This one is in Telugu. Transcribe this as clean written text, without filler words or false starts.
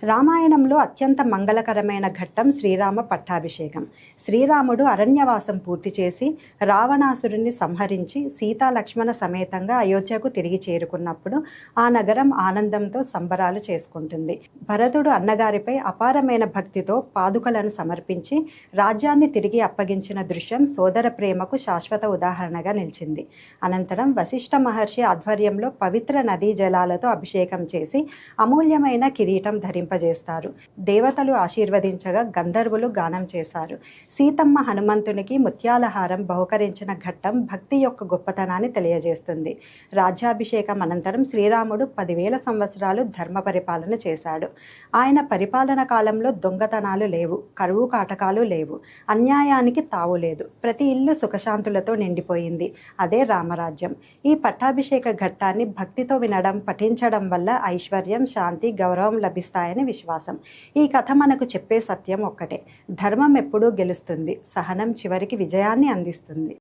రామాయణంలో అత్యంత మంగళకరమైన ఘట్టం శ్రీరామ పట్టాభిషేకం. శ్రీరాముడు అరణ్యవాసం పూర్తి చేసి రావణాసురుణ్ణి సంహరించి సీతా లక్ష్మణ సమేతంగా అయోధ్యకు తిరిగి చేరుకున్నప్పుడు ఆ నగరం ఆనందంతో సంబరాలు చేసుకుంటుంది. భరతుడు అన్నగారిపై అపారమైన భక్తితో పాదుకలను సమర్పించి రాజ్యాన్ని తిరిగి అప్పగించిన దృశ్యం సోదర ప్రేమకు శాశ్వత ఉదాహరణగా నిలిచింది. అనంతరం వశిష్ఠ మహర్షి ఆధ్వర్యంలో పవిత్ర నదీ జలాలతో అభిషేకం చేసి అమూల్యమైన కిరీటం ధరింపజేస్తారు. దేవతలు ఆశీర్వదించగా గంధర్వులు గానం చేశారు. సీతమ్మ హనుమంతునికి ముత్యాలహారం బహుకరించిన ఘట్టం భక్తి యొక్క గొప్పతనాన్ని తెలియజేస్తుంది. రాజ్యాభిషేకం అనంతరం శ్రీరాముడు 10,000 సంవత్సరాలు ధర్మ పరిపాలన చేశాడు. ఆయన పరిపాలన కాలంలో దొంగతనాలు లేవు, కరువు కాటకాలు లేవు, అన్యాయానికి తావు లేదు. ప్రతి ఇల్లు సుఖశాంతులతో నిండిపోయింది. అదే రామరాజ్యం. ఈ పట్టాభిషేక ఘట్టాన్ని భక్తితో వినడం, పఠించడం వల్ల ఐశ్వర్యం, శాంతి, గౌరవం లభిస్తాయని విశ్వాసం. ఈ కథ మనకు చెప్పే సత్యం ఒక్కటే: ధర్మం ఎప్పుడూ గెలుస్తుంది, సహనం చివరికి విజయాన్ని అందిస్తుంది.